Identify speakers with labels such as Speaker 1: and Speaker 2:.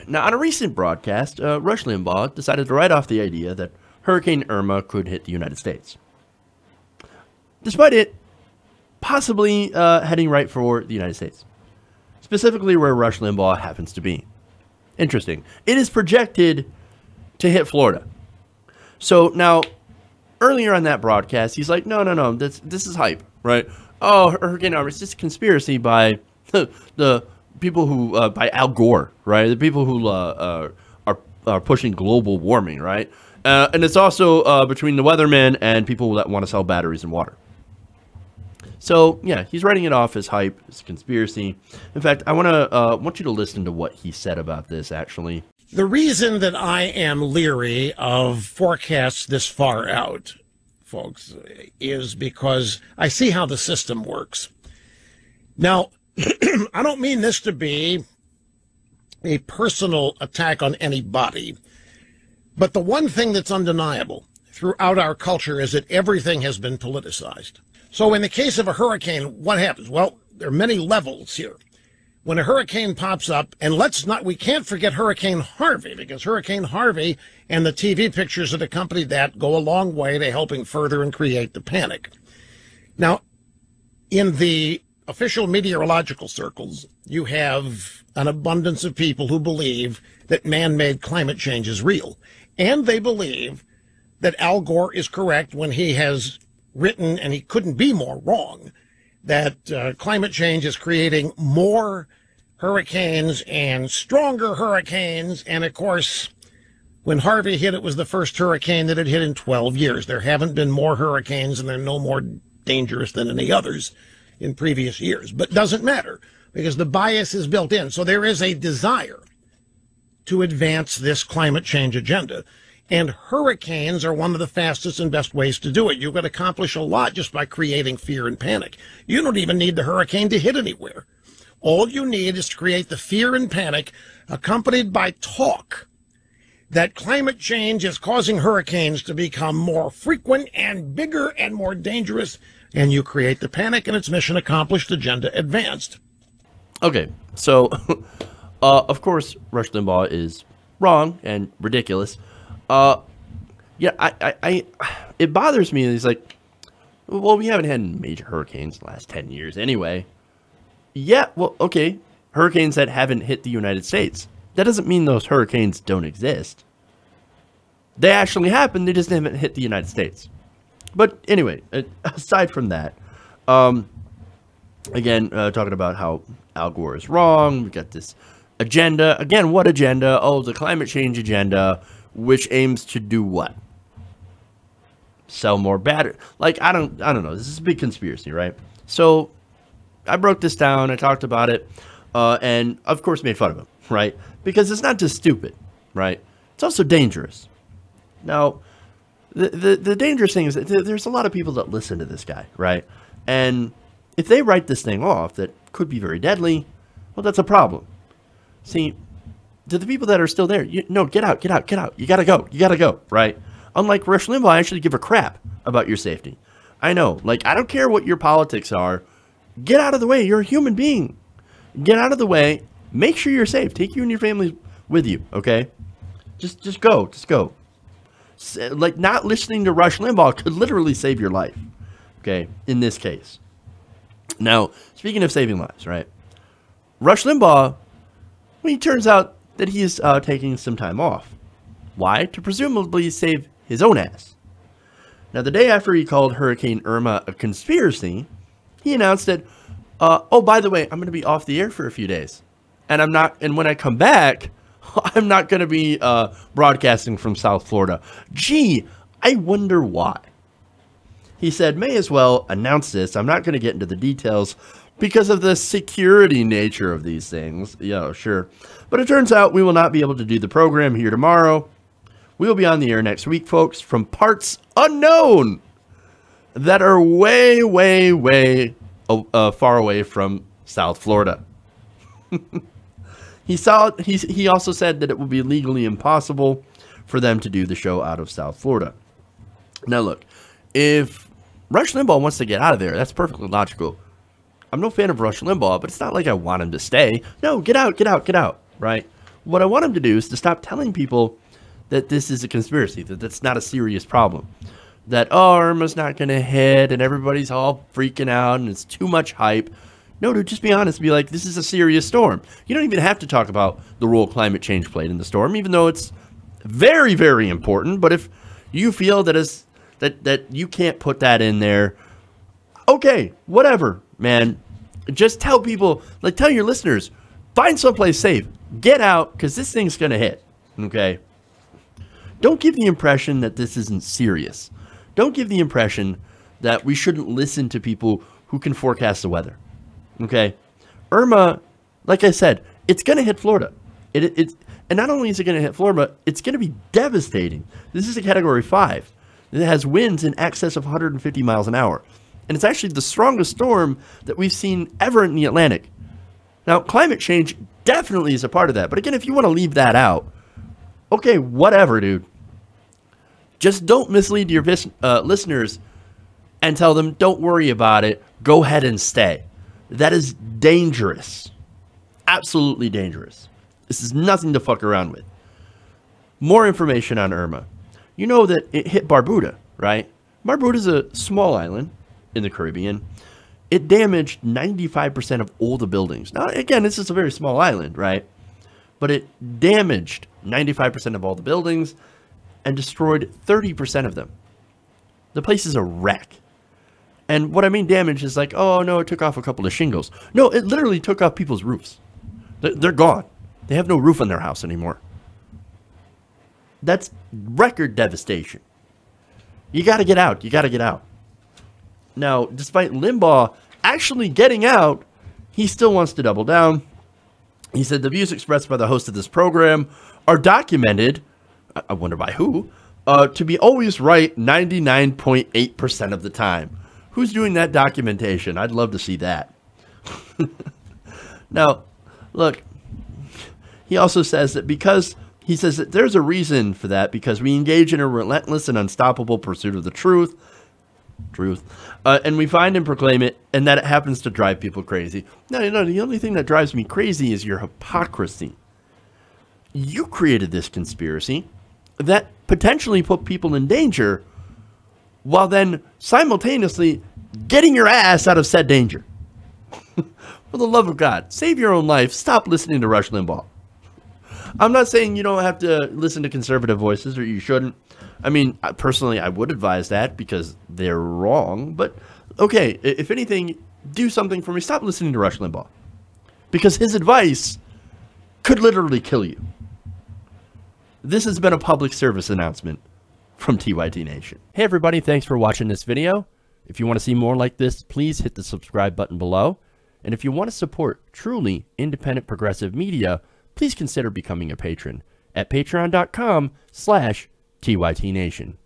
Speaker 1: Now, on a recent broadcast, Rush Limbaugh decided to write off the idea that Hurricane Irma could hit the United States, despite it possibly heading right for the United States, specifically where Rush Limbaugh happens to be. Interesting. It is projected to hit Florida. So now, earlier on that broadcast, he's like, no, this is hype, right? Oh, Hurricane Irma, it's just a conspiracy by the people who, by Al Gore, right? The people who are pushing global warming, right? And it's also between the weathermen and people that want to sell batteries and water. So, yeah, he's writing it off as hype, as conspiracy. In fact, I want you to listen to what he said about this, actually.
Speaker 2: The reason that I am leery of forecasts this far out, folks, is because I see how the system works. Now, I don't mean this to be a personal attack on anybody, but the one thing that's undeniable throughout our culture is that everything has been politicized. So in the case of a hurricane, what happens? Well, there are many levels here. When a hurricane pops up, and we can't forget Hurricane Harvey, because Hurricane Harvey and the TV pictures that accompanied that go a long way to helping further and create the panic. Now, in the official meteorological circles, you have an abundance of people who believe that man-made climate change is real. And they believe that Al Gore is correct when he has written, and he couldn't be more wrong, that climate change is creating more hurricanes and stronger hurricanes. And, of course, when Harvey hit, it was the first hurricane that had hit in 12 years. There haven't been more hurricanes, and they're no more dangerous than any others in previous years. But it doesn't matter, because the bias is built in. So there is a desire to advance this climate change agenda. And hurricanes are one of the fastest and best ways to do it. You can accomplish a lot just by creating fear and panic. You don't even need the hurricane to hit anywhere. All you need is to create the fear and panic accompanied by talk that climate change is causing hurricanes to become more frequent and bigger and more dangerous. And you create the panic, and it's mission accomplished, agenda advanced.
Speaker 1: Okay, so, of course, Rush Limbaugh is wrong and ridiculous. Yeah, it bothers me. He's like, well, we haven't had major hurricanes in the last 10 years anyway. Yeah, well, okay, hurricanes that haven't hit the United States. That doesn't mean those hurricanes don't exist. They actually happen, they just haven't hit the United States. But anyway, aside from that, again, talking about how Al Gore is wrong, we got this agenda. Again, what agenda? Oh, the climate change agenda, which aims to do what? Sell more battery. Like, I don't know. This is a big conspiracy, right? So I broke this down. I talked about it, and of course made fun of him, right? Because it's not just stupid, right? It's also dangerous. Now, the dangerous thing is that there's a lot of people that listen to this guy, right? And if they write this thing off that could be very deadly, well, that's a problem. See, to the people that are still there, no, get out. You gotta go, right? Unlike Rush Limbaugh, I actually give a crap about your safety. I know, like, I don't care what your politics are. Get out of the way. You're a human being. Get out of the way. Make sure you're safe. Take you and your family with you, okay? Just go. Like, not listening to Rush Limbaugh could literally save your life, okay, in this case. Now, speaking of saving lives, right? Rush Limbaugh, well, it turns out that he is taking some time off. Why? To presumably save his own ass. Now, the day after he called Hurricane Irma a conspiracy, he announced that, oh, by the way, I'm going to be off the air for a few days. And when I come back, I'm not going to be broadcasting from South Florida. Gee, I wonder why. He said, may as well announce this. I'm not going to get into the details because of the security nature of these things. Yeah, sure. But it turns out we will not be able to do the program here tomorrow. We will be on the air next week, folks, from parts unknown that are way, way, way far away from South Florida. He also said that it will be legally impossible for them to do the show out of South Florida. Now, look, if Rush Limbaugh wants to get out of there, that's perfectly logical. I'm no fan of Rush Limbaugh, but it's not like I want him to stay. No, get out, right? what I want him to do is to stop telling people that this is a conspiracy, that that's not a serious problem. That, oh, Irma's not going to hit and everybody's all freaking out and it's too much hype. No, dude, just be honest. Be like, this is a serious storm. You don't even have to talk about the role climate change played in the storm, even though it's very, very important. But if you feel that you can't put that in there, okay, whatever, man. Just tell people, like, tell your listeners, find someplace safe. Get out, because this thing's going to hit, okay? Don't give the impression that this isn't serious. Don't give the impression that we shouldn't listen to people who can forecast the weather, okay? Irma, like I said, it's going to hit Florida. And not only is it going to hit Florida, it's going to be devastating. This is a Category 5. It has winds in excess of 150 miles an hour. And it's actually the strongest storm that we've seen ever in the Atlantic. Now, climate change definitely is a part of that. But again, if you want to leave that out, okay, whatever, dude. Just don't mislead your listeners and tell them, don't worry about it. Go ahead and stay. That is dangerous. Absolutely dangerous. This is nothing to fuck around with. More information on Irma. You know that it hit Barbuda, right? Barbuda is a small island in the Caribbean. It damaged 95% of all the buildings. Now, again, this is a very small island, right? But it damaged 95% of all the buildings and destroyed 30% of them. The place is a wreck. And what I mean damage is like, oh, no, it took off a couple of shingles. No, it literally took off people's roofs. They're gone. They have no roof on their house anymore. That's record devastation. You got to get out. You got to get out. Now, despite Limbaugh actually getting out, he still wants to double down. He said the views expressed by the host of this program are documented, I wonder by who, to be always right 99.8% of the time. Who's doing that documentation? I'd love to see that. Now, look, he also says that he says that there's a reason for that because we engage in a relentless and unstoppable pursuit of the truth, and we find and proclaim it, and that it happens to drive people crazy. Now, you know, the only thing that drives me crazy is your hypocrisy. You created this conspiracy that potentially put people in danger while then simultaneously getting your ass out of said danger. For the love of God, save your own life. Stop listening to Rush Limbaugh. I'm not saying you don't have to listen to conservative voices, or you shouldn't. I mean, personally, I would advise that because they're wrong. But, okay, if anything, do something for me. Stop listening to Rush Limbaugh. Because his advice could literally kill you. This has been a public service announcement from TYT Nation. Hey, everybody. Thanks for watching this video. If you want to see more like this, please hit the subscribe button below. And if you want to support truly independent progressive media, please consider becoming a patron at patreon.com/TYT Nation.